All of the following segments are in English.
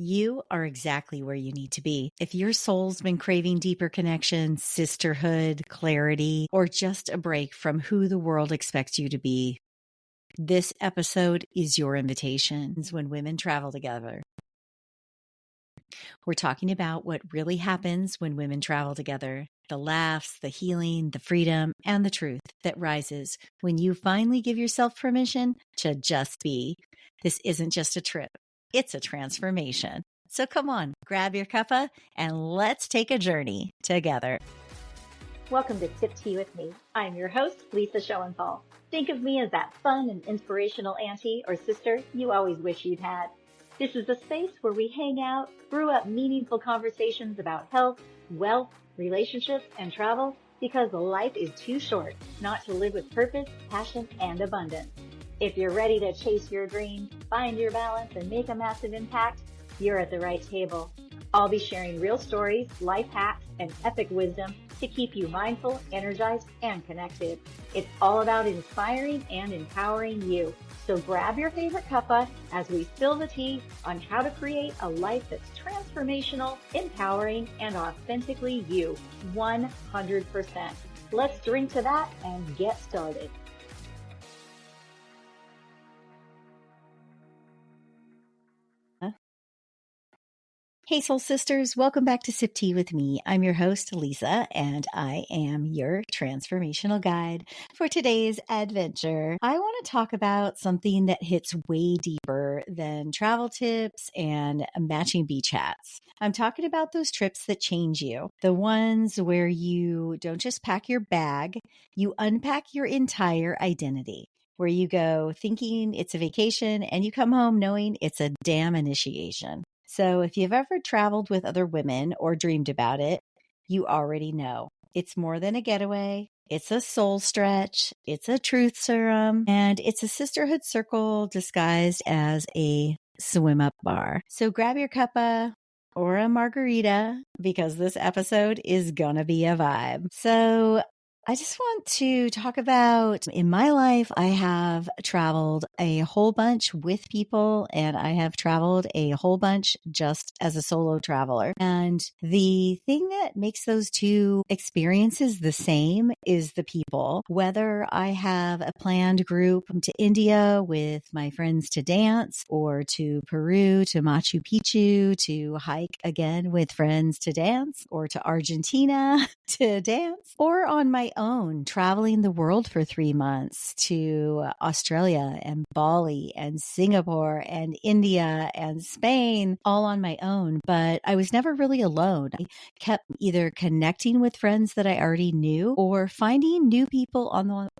You are exactly where you need to be. If your soul's been craving deeper connection, sisterhood, clarity, or just a break from who the world expects you to be, this episode is your invitation. It's when women travel together. We're talking about what really happens when women travel together. The laughs, the healing, the freedom, and the truth that rises when you finally give yourself permission to just be. This isn't just a trip. It's a transformation. So come on, grab your cuppa and let's take a journey together. Welcome to Sip Tea with me. I'm your host, Lisa Schoenthal. Think of me as that fun and inspirational auntie or sister you always wish you'd had. This is a space where we hang out, brew up meaningful conversations about health, wealth, relationships, and travel because life is too short not to live with purpose, passion, and abundance. If you're ready to chase your dreams, find your balance, and make a massive impact, you're at the right table. I'll be sharing real stories, life hacks, and epic wisdom to keep you mindful, energized, and connected. It's all about inspiring and empowering you. So grab your favorite cuppa as we spill the tea on how to create a life that's transformational, empowering, and authentically you, 100%. Let's drink to that and get started. Hey, Soul Sisters, welcome back to Sip Tea with me. I'm your host, Lisa, and I am your transformational guide for today's adventure. I want to talk about something that hits way deeper than travel tips and matching beach hats. I'm talking about those trips that change you, the ones where you don't just pack your bag, you unpack your entire identity. Where you go thinking it's a vacation and you come home knowing it's a damn initiation. So if you've ever traveled with other women or dreamed about it, you already know. It's more than a getaway. It's a soul stretch. It's a truth serum. And it's a sisterhood circle disguised as a swim up bar. So grab your cuppa or a margarita because this episode is gonna be a vibe. So I just want to talk about, in my life, I have traveled a whole bunch with people and I have traveled a whole bunch just as a solo traveler. And the thing that makes those two experiences the same is the people. Whether I have a planned group to India with my friends to dance, or to Peru, to Machu Picchu, to hike again with friends to dance, or to Argentina to dance, or on my own, traveling the world for 3 months to Australia and Bali and Singapore and India and Spain, all on my own. But I was never really alone. I kept either connecting with friends that I already knew or finding new people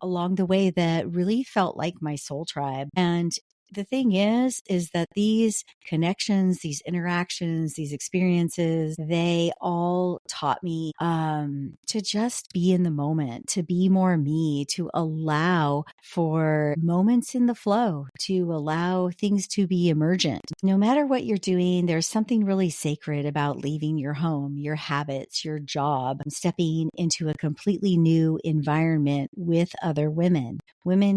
along the way that really felt like my soul tribe. And the thing is that these connections, these interactions, these experiences, they all taught me to just be in the moment, to be more me, to allow for moments in the flow, to allow things to be emergent. No matter what you're doing, there's something really sacred about leaving your home, your habits, your job, stepping into a completely new environment with other women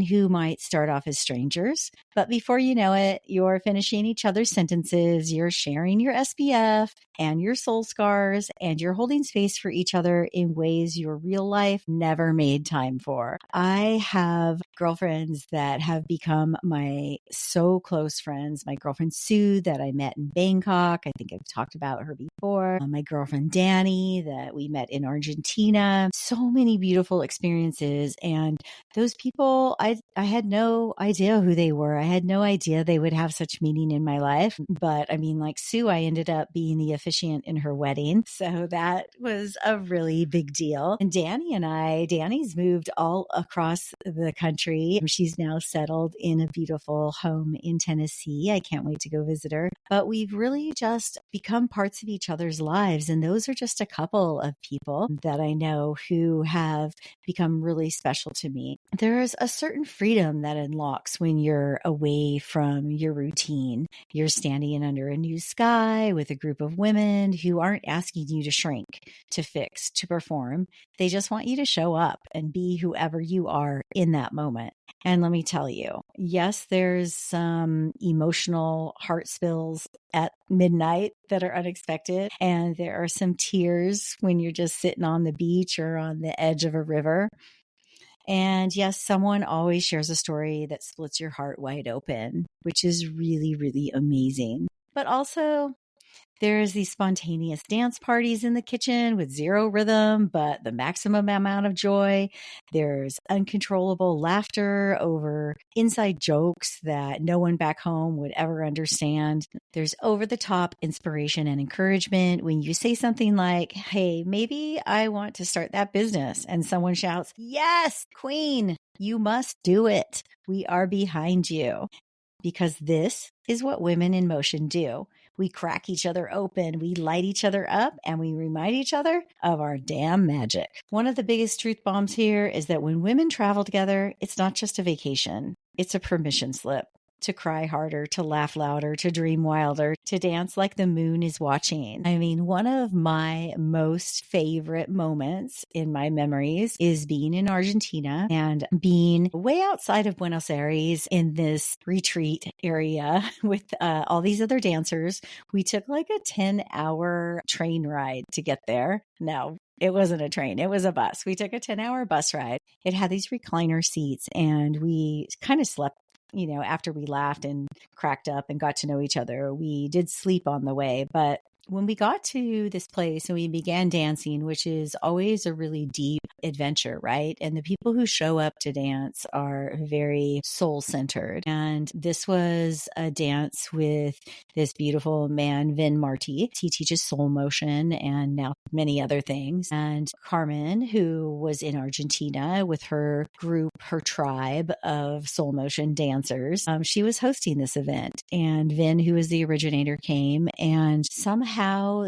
who might start off as strangers, but before you know it, you're finishing each other's sentences, you're sharing your SPF and your soul scars, and you're holding space for each other in ways your real life never made time for. I have girlfriends that have become my so close friends. My girlfriend Sue that I met in Bangkok. I think I've talked about her before. My girlfriend Danny that we met in Argentina. So many beautiful experiences. And those people, I had no idea who they were. I had no idea they would have such meaning in my life. But I mean, like Sue, I ended up being the officiant in her wedding. So that was a really big deal. And Danny's moved all across the country. She's now settled in a beautiful home in Tennessee. I can't wait to go visit her. But we've really just become parts of each other's lives. And those are just a couple of people that I know who have become really special to me. There's a certain freedom that unlocks when you're away from your routine. You're standing under a new sky with a group of women who aren't asking you to shrink, to fix, to perform. They just want you to show up and be whoever you are in that moment. And let me tell you, yes, there's some emotional heart spills at midnight that are unexpected. And there are some tears when you're just sitting on the beach or on the edge of a river. And yes, someone always shares a story that splits your heart wide open, which is really, really amazing. But also, there's these spontaneous dance parties in the kitchen with zero rhythm, but the maximum amount of joy. There's uncontrollable laughter over inside jokes that no one back home would ever understand. There's over the top inspiration and encouragement when you say something like, hey, maybe I want to start that business. And someone shouts, yes, Queen, you must do it. We are behind you. Because this is what women in motion do. We crack each other open, we light each other up, and we remind each other of our damn magic. One of the biggest truth bombs here is that when women travel together, it's not just a vacation, it's a permission slip. To cry harder, to laugh louder, to dream wilder, to dance like the moon is watching. I mean, one of my most favorite moments in my memories is being in Argentina and being way outside of Buenos Aires in this retreat area with all these other dancers. We took like a 10-hour train ride to get there. No, it wasn't a train. It was a bus. We took a 10-hour bus ride. It had these recliner seats and we kind of slept. After we laughed and cracked up and got to know each other, we did sleep on the way. But when we got to this place and we began dancing, which is always a really deep adventure, right? And the people who show up to dance are very soul-centered. And this was a dance with this beautiful man, Vin Marti. He teaches soul motion and now many other things. And Carmen, who was in Argentina with her group, her tribe of soul motion dancers, she was hosting this event. And Vin, who was the originator, came, and somehow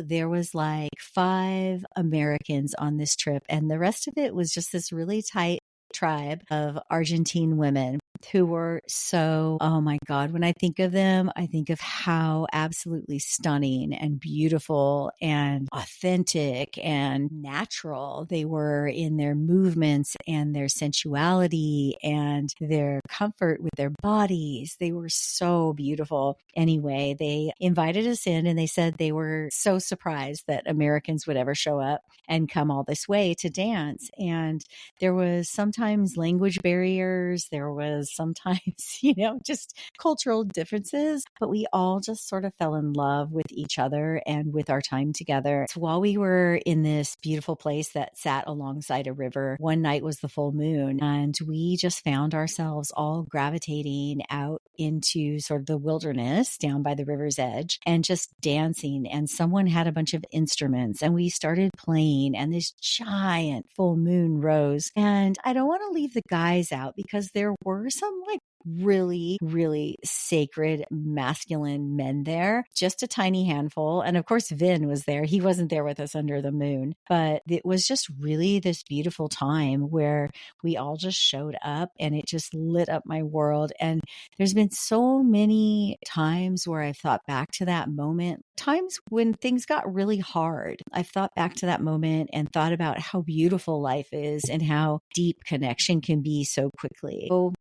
there was like 5 Americans on this trip, and the rest of it was just this really tight tribe of Argentine women who were so, oh my God, when I think of them, I think of how absolutely stunning and beautiful and authentic and natural they were in their movements and their sensuality and their comfort with their bodies. They were so beautiful. Anyway, they invited us in and they said they were so surprised that Americans would ever show up and come all this way to dance. And there was sometimes language barriers. There was sometimes, just cultural differences, but we all just sort of fell in love with each other and with our time together. So while we were in this beautiful place that sat alongside a river, one night was the full moon, and we just found ourselves all gravitating out into sort of the wilderness down by the river's edge and just dancing. And someone had a bunch of instruments and we started playing, and this giant full moon rose. And I don't want to leave the guys out because there were some like really, really sacred masculine men there, just a tiny handful. And of course, Vin was there. He wasn't there with us under the moon, but it was just really this beautiful time where we all just showed up and it just lit up my world. And there's been so many times where I've thought back to that moment, times when things got really hard. I've thought back to that moment and thought about how beautiful life is and how deep connection can be so quickly. So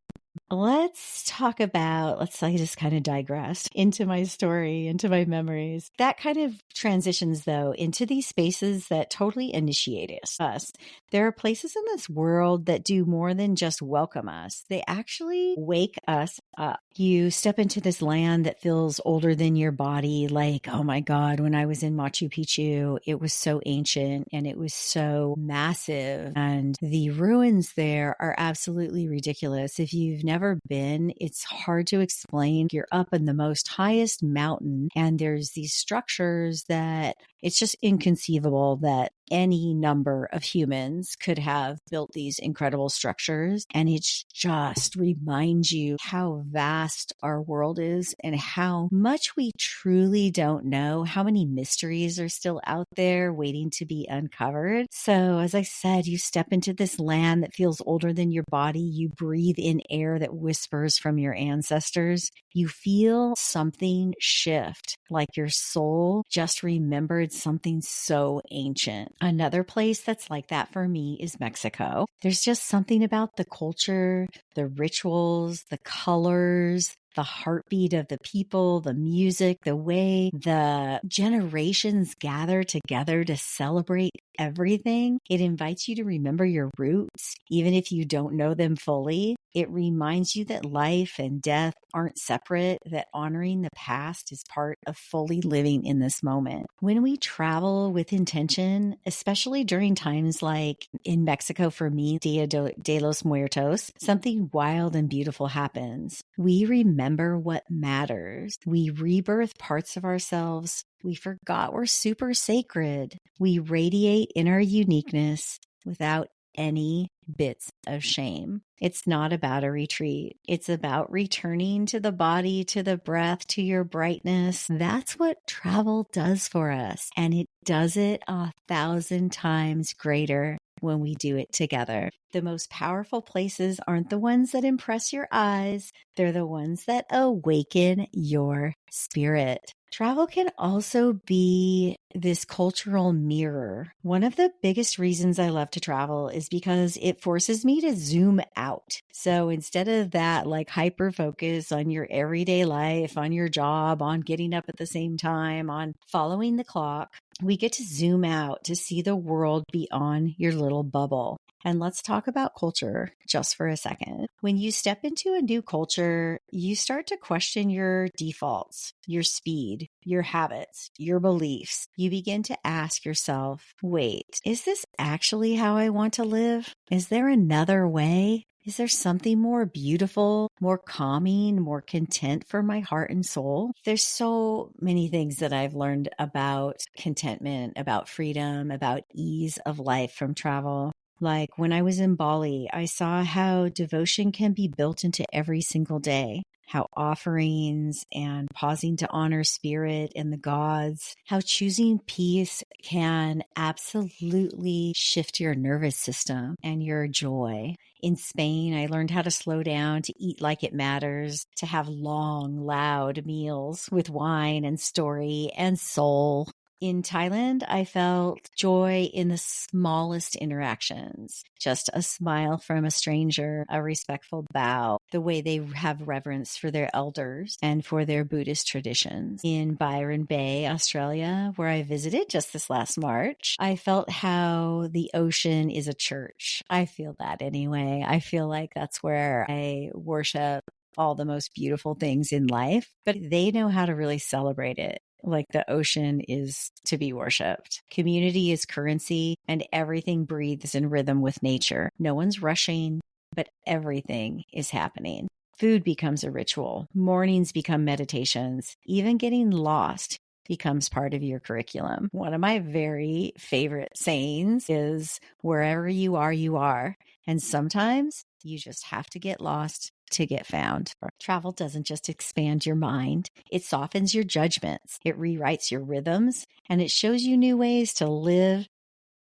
let's talk about, I just kind of digressed into my story, into my memories. That kind of transitions though into these spaces that totally initiate us. There are places in this world that do more than just welcome us. They actually wake us up. You step into this land that feels older than your body. Like, oh my God, when I was in Machu Picchu, it was so ancient and it was so massive. And the ruins there are absolutely ridiculous. If you've never been, it's hard to explain. You're up in the most highest mountain and there's these structures that It's just inconceivable that any number of humans could have built these incredible structures. And it just reminds you how vast our world is and how much we truly don't know, how many mysteries are still out there waiting to be uncovered. So as I said, you step into this land that feels older than your body. You breathe in air that whispers from your ancestors. You feel something shift, like your soul just remembered something so ancient. Another place that's like that for me is Mexico. There's just something about the culture, the rituals, the colors, the heartbeat of the people, the music, the way the generations gather together to celebrate everything. It invites you to remember your roots, even if you don't know them fully. It reminds you that life and death aren't separate, that honoring the past is part of fully living in this moment. When we travel with intention, especially during times like in Mexico for me, Dia de los Muertos, something wild and beautiful happens. We remember what matters. We rebirth parts of ourselves we forgot we're super sacred. We radiate in our uniqueness without any bits of shame. It's not about a retreat. It's about returning to the body, to the breath, to your brightness. That's what travel does for us. And it does it 1,000 times greater when we do it together. The most powerful places aren't the ones that impress your eyes. They're the ones that awaken your spirit. Travel can also be this cultural mirror. One of the biggest reasons I love to travel is because it forces me to zoom out. So instead of that like hyper focus on your everyday life, on your job, on getting up at the same time, on following the clock, we get to zoom out to see the world beyond your little bubble. And let's talk about culture just for a second. When you step into a new culture, you start to question your defaults, your speed, your habits, your beliefs. You begin to ask yourself, wait, is this actually how I want to live? Is there another way? Is there something more beautiful, more calming, more content for my heart and soul? There's so many things that I've learned about contentment, about freedom, about ease of life from travel. Like when I was in Bali, I saw how devotion can be built into every single day, how offerings and pausing to honor spirit and the gods, how choosing peace can absolutely shift your nervous system and your joy. In Spain, I learned how to slow down, to eat like it matters, to have long, loud meals with wine and story and soul. In Thailand, I felt joy in the smallest interactions, just a smile from a stranger, a respectful bow, the way they have reverence for their elders and for their Buddhist traditions. In ByronBay, Australia, where I visited just this last March, I felt how the ocean is a church. I feel that anyway. I feel like that's where I worship all the most beautiful things in life, but they know how to really celebrate it. Like the ocean is to be worshipped. Community is currency, and everything breathes in rhythm with nature. No one's rushing, but everything is happening. Food becomes a ritual. Mornings become meditations. Even getting lost becomes part of your curriculum. One of my very favorite sayings is, wherever you are, you are. And sometimes you just have to get lost to get found. Travel doesn't just expand your mind, it softens your judgments, it rewrites your rhythms, and it shows you new ways to live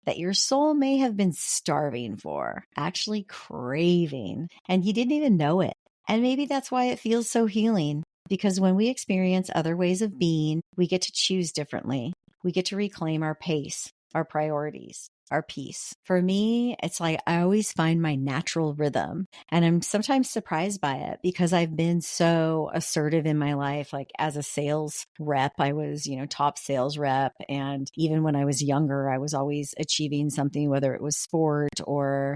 that your soul may have been starving for, actually craving, and you didn't even know it. And maybe that's why it feels so healing, because when we experience other ways of being, we get to choose differently. We get to reclaim our pace, our priorities, our peace. For me, it's like I always find my natural rhythm, and I'm sometimes surprised by it because I've been so assertive in my life. Like as a sales rep, I was, top sales rep. And even when I was younger, I was always achieving something, whether it was sport or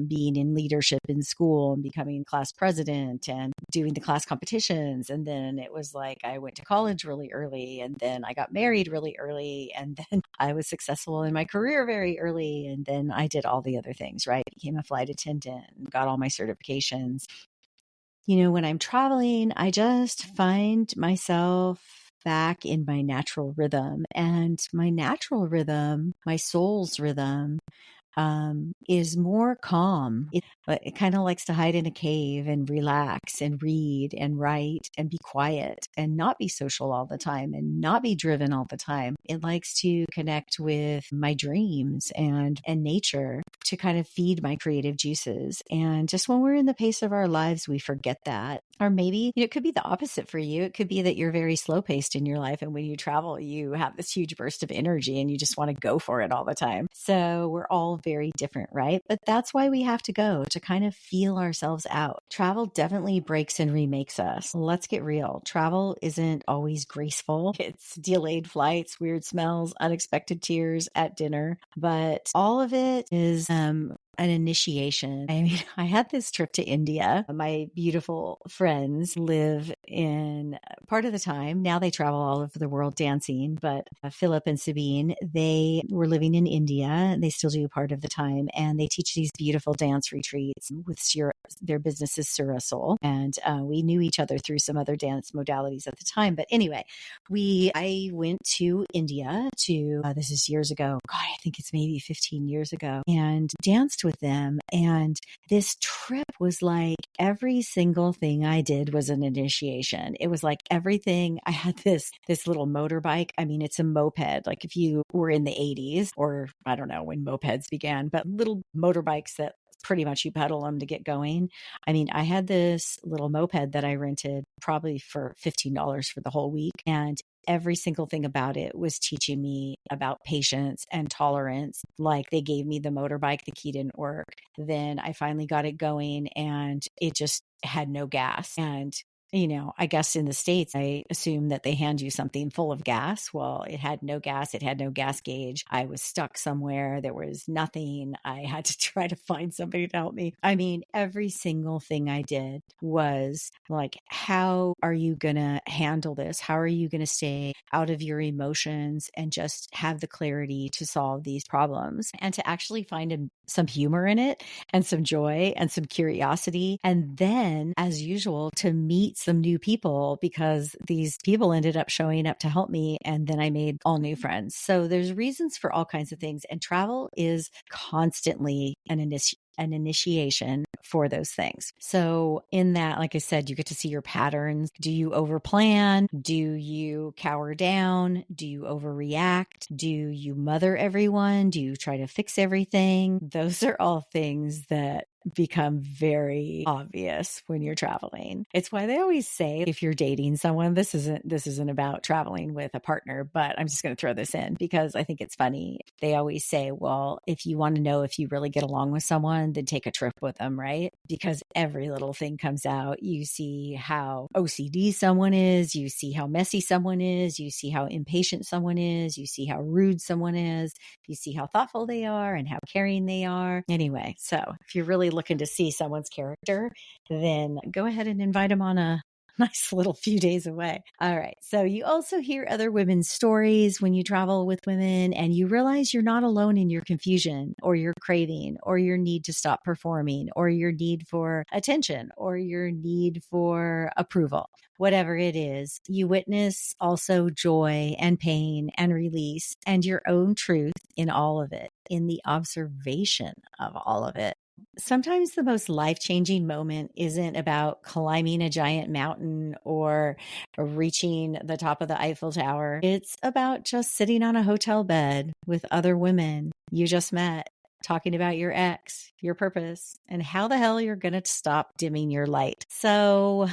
being in leadership in school and becoming class president and doing the class competitions. And then it was like I went to college really early, and then I got married really early, and then I was successful in my career very early. And then I did all the other things, right? Became a flight attendant and got all my certifications. When I'm traveling, I just find myself back in my natural rhythm. And my natural rhythm, my soul's rhythm, is more calm. It kind of likes to hide in a cave and relax and read and write and be quiet and not be social all the time and not be driven all the time. It likes to connect with my dreams and nature to kind of feed my creative juices. And just when we're in the pace of our lives, we forget that. Or maybe it could be the opposite for you. It could be that you're very slow paced in your life. And when you travel, you have this huge burst of energy and you just want to go for it all the time. So we're all very different, right? But that's why we have to go, to kind of feel ourselves out. Travel definitely breaks and remakes us. Let's get real. Travel isn't always graceful. It's delayed flights, weird smells, unexpected tears at dinner, but all of it is an initiation. I mean, I had this trip to India. My beautiful friends live in part of the time. Now they travel all over the world dancing, but Philip and Sabine, they were living in India. They still do part of the time. And they teach these beautiful dance retreats with their business is Sura Soul. And we knew each other through some other dance modalities at the time. But anyway, I went to India this is years ago. God, I think it's maybe 15 years ago, and danced with them. And this trip was like every single thing I did was an initiation. It was like everything. I had this little motorbike. I mean, it's a moped. Like if you were in the 80s, or I don't know when mopeds began, but little motorbikes that pretty much you pedal them to get going. I mean, I had this little moped that I rented probably for $15 for the whole week. And every single thing about it was teaching me about patience and tolerance. Like they gave me the motorbike, the key didn't work. Then I finally got it going and it just had no gas. And I guess in the States, I assume that they hand you something full of gas. Well, it had no gas. It had no gas gauge. I was stuck somewhere. There was nothing. I had to try to find somebody to help me. I mean, every single thing I did was like, how are you going to handle this? How are you going to stay out of your emotions and just have the clarity to solve these problems and to actually find some humor in it and some joy and some curiosity. And then, as usual, to meet some new people, because these people ended up showing up to help me. And then I made all new friends. So there's reasons for all kinds of things. And travel is constantly an initiation for those things. So in that, like I said, you get to see your patterns. Do you overplan? Do you cower down? Do you overreact? Do you mother everyone? Do you try to fix everything? Those are all things that become very obvious when you're traveling. It's why they always say if you're dating someone, this isn't about traveling with a partner, but I'm just going to throw this in because I think it's funny. They always say, well, if you want to know if you really get along with someone, then take a trip with them, right? Because every little thing comes out. You see how OCD someone is, you see how messy someone is, you see how impatient someone is, you see how rude someone is, you see how thoughtful they are and how caring they are. Anyway, so if you're really looking to see someone's character, then go ahead and invite them on a nice little few days away. All right. So you also hear other women's stories when you travel with women, and you realize you're not alone in your confusion or your craving or your need to stop performing or your need for attention or your need for approval. Whatever it is, you witness also joy and pain and release and your own truth in all of it, in the observation of all of it. Sometimes the most life-changing moment isn't about climbing a giant mountain or reaching the top of the Eiffel Tower. It's about just sitting on a hotel bed with other women you just met, talking about your ex, your purpose, and how the hell you're going to stop dimming your light. So,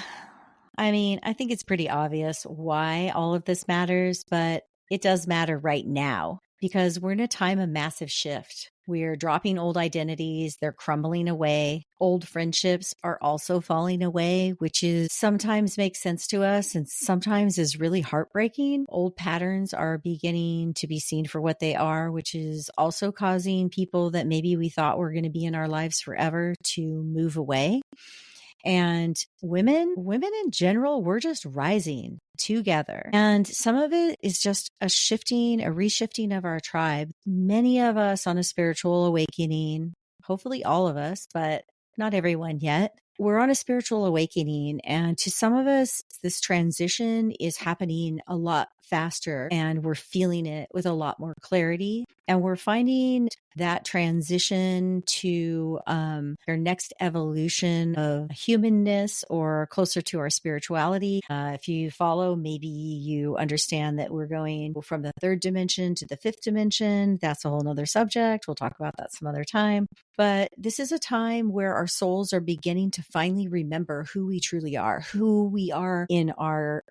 I mean, I think it's pretty obvious why all of this matters, but it does matter right now because we're in a time of massive shift. We're dropping old identities. They're crumbling away. Old friendships are also falling away, which is sometimes makes sense to us and sometimes is really heartbreaking. Old patterns are beginning to be seen for what they are, which is also causing people that maybe we thought were going to be in our lives forever to move away. And women in general, we're just rising together. And some of it is just a reshifting of our tribe. Many of us on a spiritual awakening, hopefully all of us, but not everyone yet. we're on a spiritual awakening, and to some of us, this transition is happening a lot faster, and we're feeling it with a lot more clarity. And we're finding that transition to our next evolution of humanness or closer to our spirituality. If you follow, maybe you understand that we're going from the third dimension to the fifth dimension. That's a whole nother subject. We'll talk about that some other time. But this is a time where our souls are beginning to finally remember who we truly are, who we are in our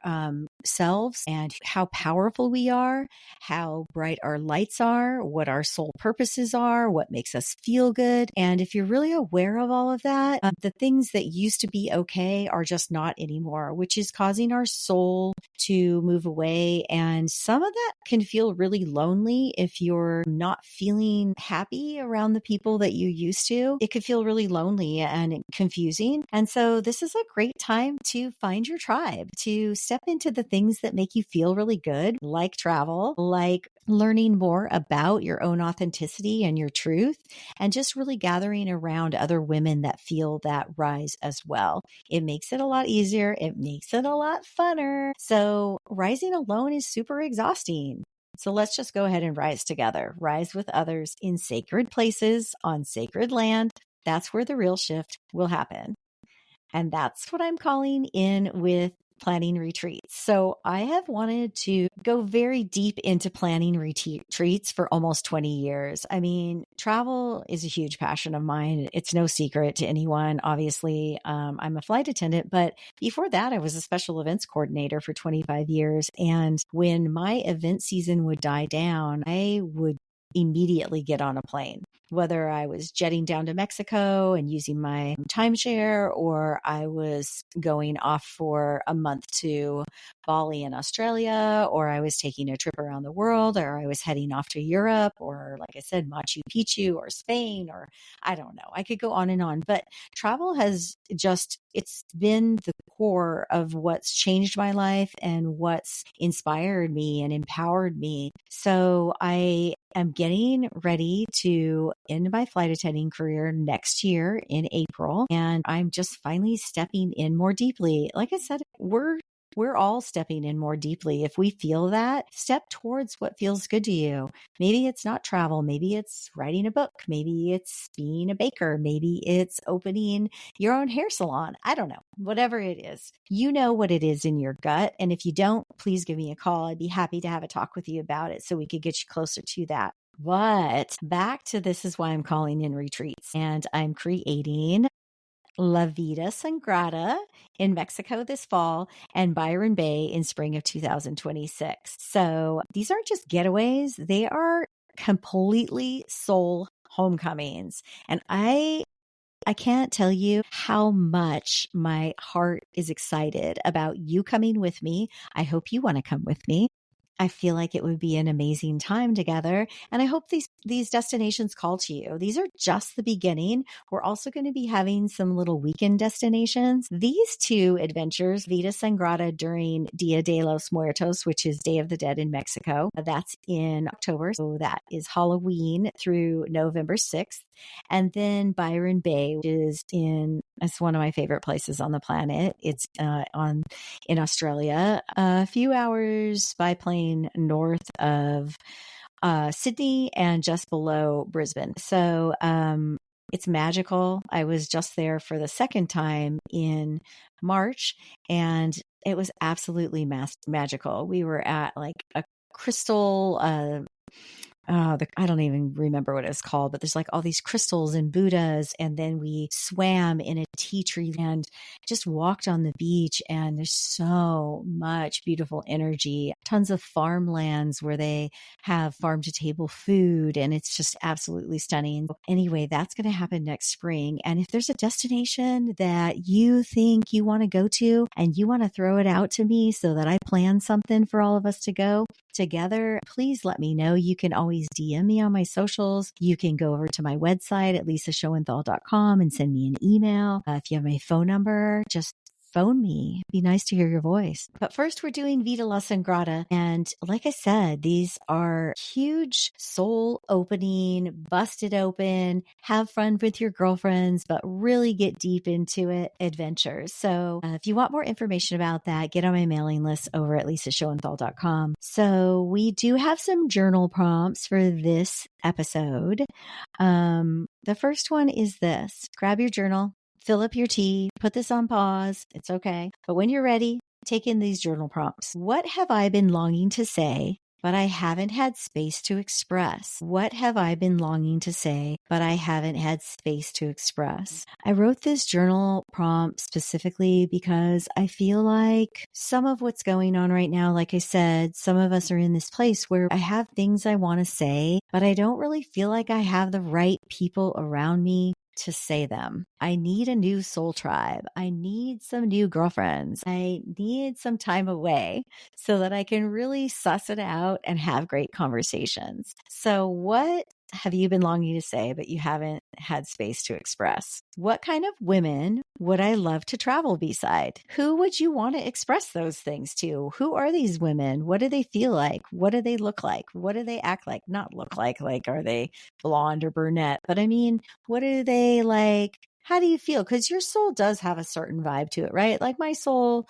selves, and how powerful we are, how bright our lights are, what our soul purposes are, what makes us feel good. And if you're really aware of all of that, the things that used to be okay are just not anymore, which is causing our soul to move away. And some of that can feel really lonely if you're not feeling happy around the people that you used to. It could feel really lonely and confusing. And so this is a great time to find your tribe, to step into the things that make you feel really good, like travel, like learning more about your own authenticity and your truth, and just really gathering around other women that feel that rise as well. It makes it a lot easier. It makes it a lot funner. So rising alone is super exhausting. So let's just go ahead and rise together, rise with others in sacred places on sacred land. That's where the real shift will happen. And that's what I'm calling in with planning retreats. So I have wanted to go very deep into planning retreats for almost 20 years. I mean, travel is a huge passion of mine. It's no secret to anyone. Obviously, I'm a flight attendant, but before that, I was a special events coordinator for 25 years. And when my event season would die down, I would immediately get on a plane. Whether I was jetting down to Mexico and using my timeshare, or I was going off for a month to Bali in Australia, or I was taking a trip around the world, or I was heading off to Europe, or like I said, Machu Picchu or Spain, or I don't know. I could go on and on, but travel has it's been the core of what's changed my life and what's inspired me and empowered me. So I am getting ready to end my flight attending career next year in April. And I'm just finally stepping in more deeply. Like I said, we're all stepping in more deeply. If we feel that, step towards what feels good to you. Maybe it's not travel. Maybe it's writing a book. Maybe it's being a baker. Maybe it's opening your own hair salon. I don't know. Whatever it is, you know what it is in your gut. And if you don't, please give me a call. I'd be happy to have a talk with you about it so we could get you closer to that. But back to this is why I'm calling in retreats. And I'm creating La Vida Sangrada in Mexico this fall and ByronBay in spring of 2026. So these aren't just getaways. They are completely soul homecomings. And I can't tell you how much my heart is excited about you coming with me. I hope you want to come with me. I feel like it would be an amazing time together. And I hope these destinations call to you. These are just the beginning. We're also going to be having some little weekend destinations. These two adventures, Vida Sangrada during Dia de los Muertos, which is Day of the Dead in Mexico. That's in October. So that is Halloween through November 6th. And then ByronBay, which is it's one of my favorite places on the planet. It's in Australia, a few hours by plane north of Sydney and just below Brisbane. So it's magical. I was just there for the second time in March, and it was absolutely magical. We were at like a crystal I don't even remember what it was called, but there's like all these crystals and Buddhas. And then we swam in a tea tree and just walked on the beach. And there's so much beautiful energy, tons of farmlands where they have farm to table food. And it's just absolutely stunning. Anyway, that's going to happen next spring. And if there's a destination that you think you want to go to and you want to throw it out to me so that I plan something for all of us to go together, please let me know. You can always DM me on my socials. You can go over to my website at lisashowenthal.com and send me an email. If you have my phone number, just phone me. It'd be nice to hear your voice. But first, we're doing Vita La Sangrada. And like I said, these are huge soul opening, busted open, have fun with your girlfriends, but really get deep into it adventures. So if you want more information about that, get on my mailing list over at lisaschoenthal.com. So we do have some journal prompts for this episode. The first one is this: grab your journal, fill up your tea, put this on pause. It's okay. But when you're ready, take in these journal prompts. What have I been longing to say, but I haven't had space to express? What have I been longing to say, but I haven't had space to express? I wrote this journal prompt specifically because I feel like some of what's going on right now, like I said, some of us are in this place where I have things I want to say, but I don't really feel like I have the right people around me to say them. I need a new soul tribe. I need some new girlfriends. I need some time away so that I can really suss it out and have great conversations. So what have you been longing to say, but you haven't had space to express? What kind of women would I love to travel beside? Who would you want to express those things to? Who are these women? What do they feel like? What do they look like? What do they act like? Not look like are they blonde or brunette? But I mean, what do they like? How do you feel? Because your soul does have a certain vibe to it, right? Like my soul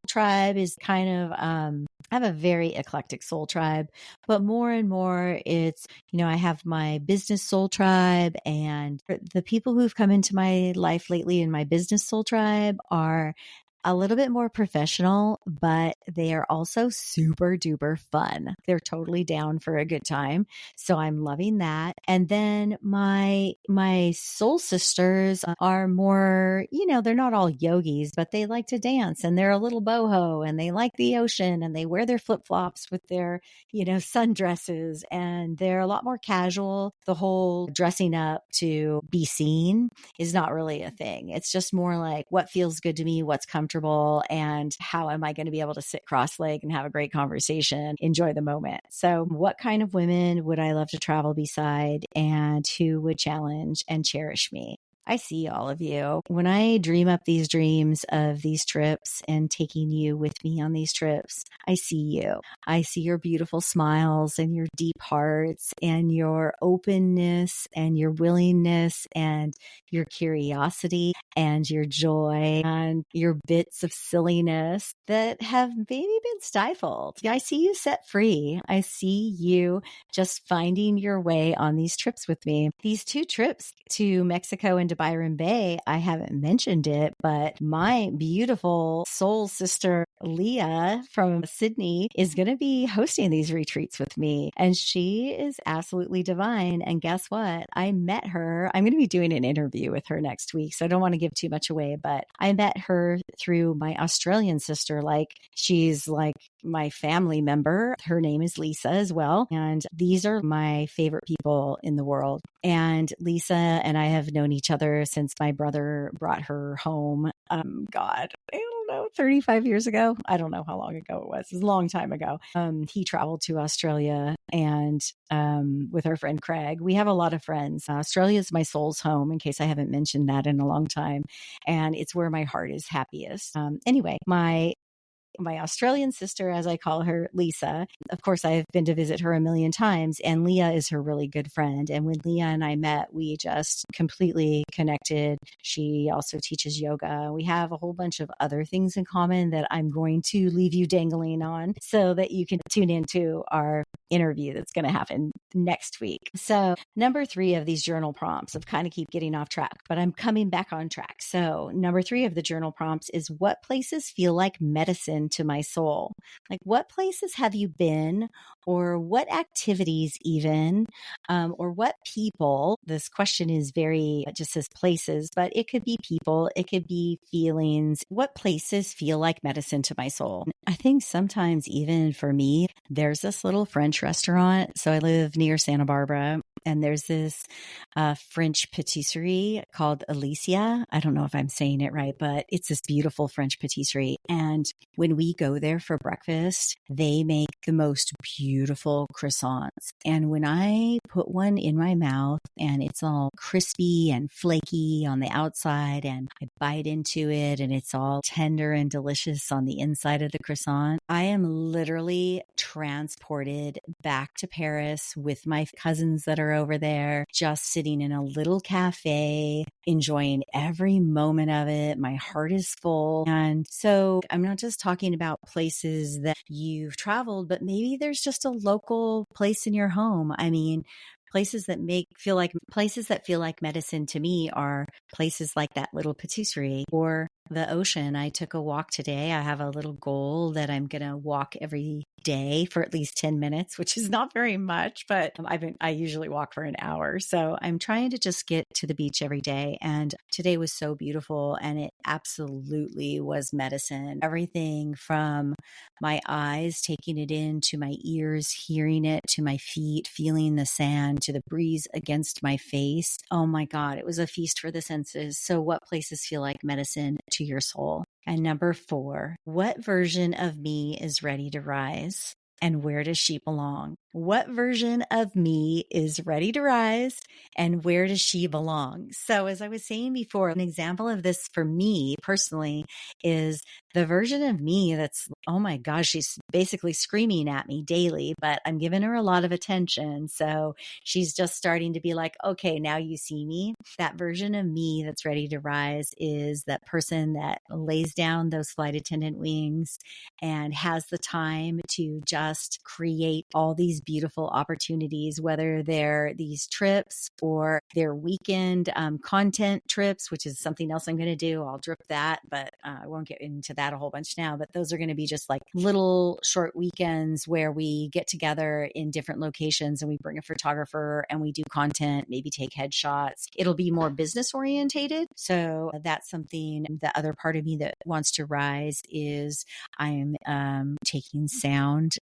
tribe is kind of, I have a very eclectic soul tribe, but more and more it's, I have my business soul tribe, and the people who've come into my life lately in my business soul tribe are a little bit more professional, but they are also super duper fun. They're totally down for a good time. So I'm loving that. And then my soul sisters are more, they're not all yogis, but they like to dance, and they're a little boho, and they like the ocean, and they wear their flip-flops with their, sundresses, and they're a lot more casual. The whole dressing up to be seen is not really a thing. It's just more like what feels good to me, what's comfortable, and how am I going to be able to sit cross-legged and have a great conversation, enjoy the moment. So what kind of women would I love to travel beside, and who would challenge and cherish me? I see all of you. When I dream up these dreams of these trips and taking you with me on these trips, I see you. I see your beautiful smiles and your deep hearts and your openness and your willingness and your curiosity and your joy and your bits of silliness that have maybe been stifled. I see you set free. I see you just finding your way on these trips with me. These 2 trips to Mexico and to ByronBay, I haven't mentioned it, but my beautiful soul sister Leah from Sydney is going to be hosting these retreats with me, and she is absolutely divine. And guess what? I met her. I'm going to be doing an interview with her next week, so I don't want to give too much away, but I met her through my Australian sister. Like, she's like my family member. Her name is Lisa as well. And these are my favorite people in the world. And Lisa and I have known each other since my brother brought her home. God, I don't know, 35 years ago. I don't know how long ago it was. It was a long time ago. He traveled to Australia, and with our friend Craig. We have a lot of friends. Australia is my soul's home, in case I haven't mentioned that in a long time. And it's where my heart is happiest. Anyway, my Australian sister, as I call her, Lisa. Of course, I've been to visit her a million times, and Leah is her really good friend. And when Leah and I met, we just completely connected. She also teaches yoga. We have a whole bunch of other things in common that I'm going to leave you dangling on so that you can tune into our interview that's going to happen next week. So number 3 of these journal prompts, I've kind of keep getting off track, but I'm coming back on track. So number 3 of the journal prompts is, what places feel like medicine to my soul? Like, what places have you been, or what activities even, or what people? This question is it just says places, but it could be people, it could be feelings. What places feel like medicine to my soul? I think sometimes even for me, there's this little French restaurant. So I live near Santa Barbara, And there's this French patisserie called Alicia. I don't know if I'm saying it right, but it's this beautiful French patisserie. And when we go there for breakfast, they make the most beautiful croissants. And when I put one in my mouth and it's all crispy and flaky on the outside and I bite into it and it's all tender and delicious on the inside of the croissant, I am literally transported back to Paris with my cousins that are over there, just sitting in a little cafe, enjoying every moment of it. My heart is full. And so I'm not just talking about places that you've traveled, but maybe there's just a local place in your home. I mean, places that feel like medicine to me are places like that little patisserie or the ocean. I took a walk today. I have a little goal that I'm going to walk every day for at least 10 minutes, which is not very much, but I usually walk for an hour. So I'm trying to just get to the beach every day. And today was so beautiful and it absolutely was medicine. Everything from my eyes, taking it in, to my ears, hearing it, to my feet, feeling the sand, to the breeze against my face. Oh my God, it was a feast for the senses. So what places feel like medicine to your soul? And number 4, what version of me is ready to rise? And where does she belong? What version of me is ready to rise and where does she belong? So as I was saying before, an example of this for me personally is the version of me that's, oh my gosh, she's basically screaming at me daily, but I'm giving her a lot of attention. So she's just starting to be like, okay, now you see me. That version of me that's ready to rise is that person that lays down those flight attendant wings and has the time to just create all these beautiful opportunities, whether they're these trips or their weekend content trips, which is something else I'm going to do. I'll drip that, but I won't get into that a whole bunch now. But those are going to be just like little short weekends where we get together in different locations and we bring a photographer and we do content, maybe take headshots. It'll be more business orientated. So that's something. The other part of me that wants to rise is I'm taking sound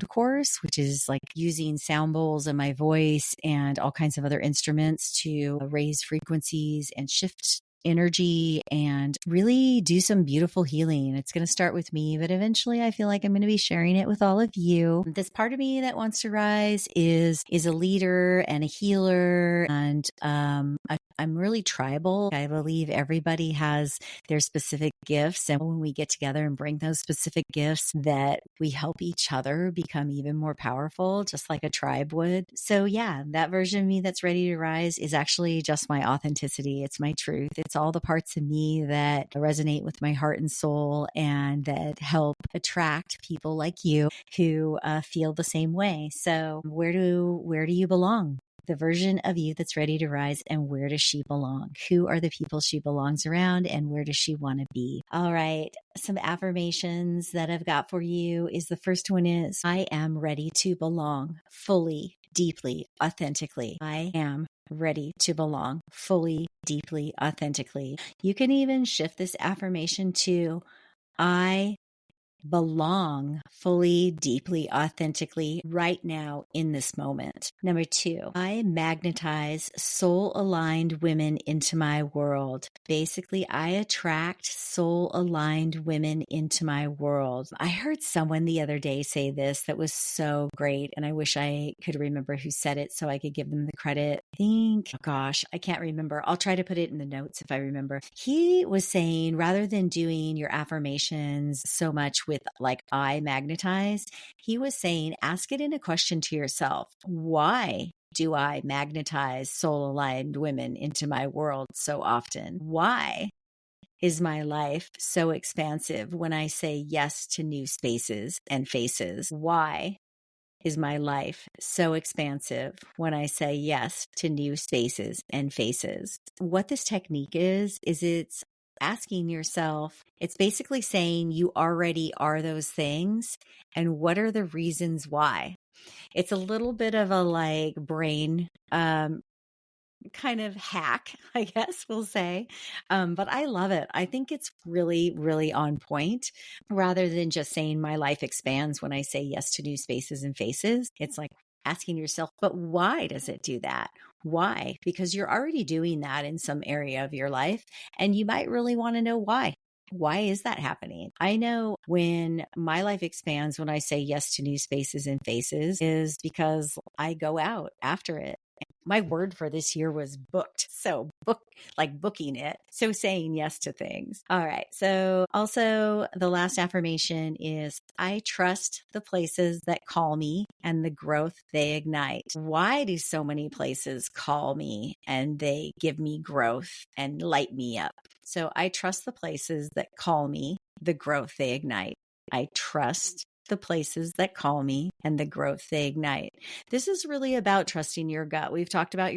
course, which is like using sound bowls and my voice and all kinds of other instruments to raise frequencies and shift energy and really do some beautiful healing. It's going to start with me, but eventually I feel like I'm going to be sharing it with all of you. This part of me that wants to rise is a leader and a healer, and I'm really tribal. I believe everybody has their specific gifts, and when we get together and bring those specific gifts, that we help each other become even more powerful, just like a tribe would. So yeah, that version of me that's ready to rise is actually just my authenticity. It's my truth. It's all the parts of me that resonate with my heart and soul and that help attract people like you who feel the same way. So where do you belong? The version of you that's ready to rise, and where does she belong? Who are the people she belongs around, and where does she want to be? All right. Some affirmations that I've got for you is the first one is, I am ready to belong fully, deeply, authentically. I am ready to belong fully, deeply, authentically. You can even shift this affirmation to, I belong fully, deeply, authentically right now in this moment. Number 2, I magnetize soul-aligned women into my world. Basically, I attract soul-aligned women into my world. I heard someone the other day say this that was so great, and I wish I could remember who said it so I could give them the credit. I can't remember. I'll try to put it in the notes if I remember. He was saying, rather than doing your affirmations so much with like I magnetize, he was saying, ask it in a question to yourself. Why do I magnetize soul-aligned women into my world so often? Why is my life so expansive when I say yes to new spaces and faces? Why is my life so expansive when I say yes to new spaces and faces? What this technique is it's asking yourself, it's basically saying you already are those things, and what are the reasons why? It's a little bit of a like brain kind of hack, I guess we'll say. But I love it. I think it's really, really on point. Rather than just saying my life expands when I say yes to new spaces and faces, it's like, asking yourself, but why does it do that? Why? Because you're already doing that in some area of your life, and you might really want to know why. Why is that happening? I know when my life expands, when I say yes to new spaces and faces, is because I go out after it. My word for this year was booked. So booking it. So saying yes to things. All right. So also the last affirmation is I trust the places that call me and the growth they ignite. Why do so many places call me and they give me growth and light me up? So I trust the places that call me, the growth they ignite. I trust the places that call me and the growth they ignite. This is really about trusting your gut. We've talked about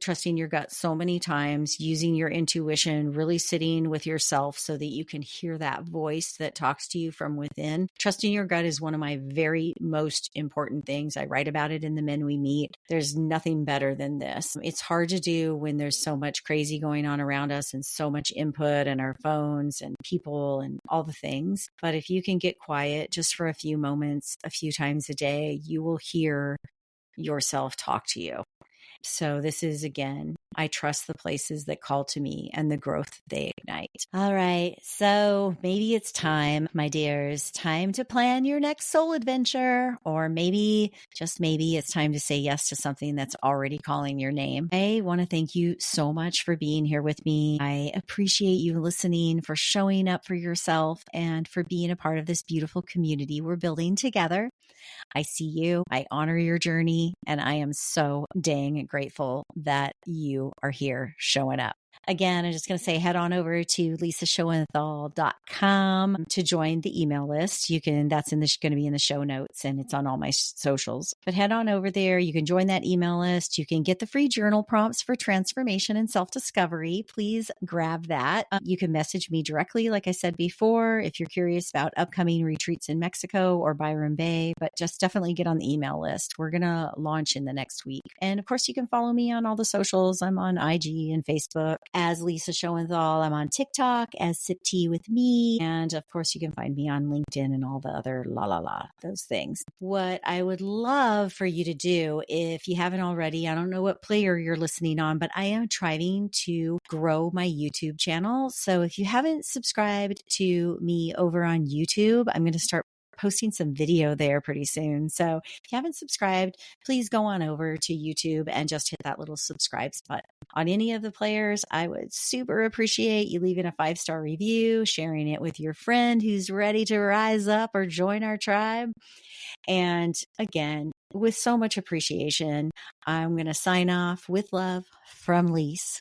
trusting your gut so many times, using your intuition, really sitting with yourself so that you can hear that voice that talks to you from within. Trusting your gut is one of my very most important things. I write about it in The Men We Meet. There's nothing better than this. It's hard to do when there's so much crazy going on around us and so much input and our phones and people and all the things. But if you can get quiet just for a few moments, a few times a day, you will hear yourself talk to you. So this is, again, I trust the places that call to me and the growth they ignite. All right. So maybe it's time, my dears, time to plan your next soul adventure, or maybe, just maybe, it's time to say yes to something that's already calling your name. I want to thank you so much for being here with me. I appreciate you listening, for showing up for yourself, and for being a part of this beautiful community we're building together. I see you. I honor your journey, and I am so dang grateful that you are here showing up. Again, I'm just going to say head on over to lisashowenthal.com to join the email list. That's going to be in the show notes, and it's on all my socials. But head on over there. You can join that email list. You can get the free journal prompts for transformation and self-discovery. Please grab that. You can message me directly, like I said before, if you're curious about upcoming retreats in Mexico or ByronBay, but just definitely get on the email list. We're going to launch in the next week. And of course, you can follow me on all the socials. I'm on IG and Facebook as Lisa Showenthal. I'm on TikTok as Sip Tea with Me. And of course, you can find me on LinkedIn and all the other those things. What I would love for you to do, if you haven't already, I don't know what player you're listening on, but I am trying to grow my YouTube channel. So if you haven't subscribed to me over on YouTube, I'm going to start posting some video there pretty soon. So if you haven't subscribed, please go on over to YouTube and just hit that little subscribe button. On any of the players, I would super appreciate you leaving a 5-star review, sharing it with your friend who's ready to rise up or join our tribe. And again, with so much appreciation, I'm going to sign off with love from Lise.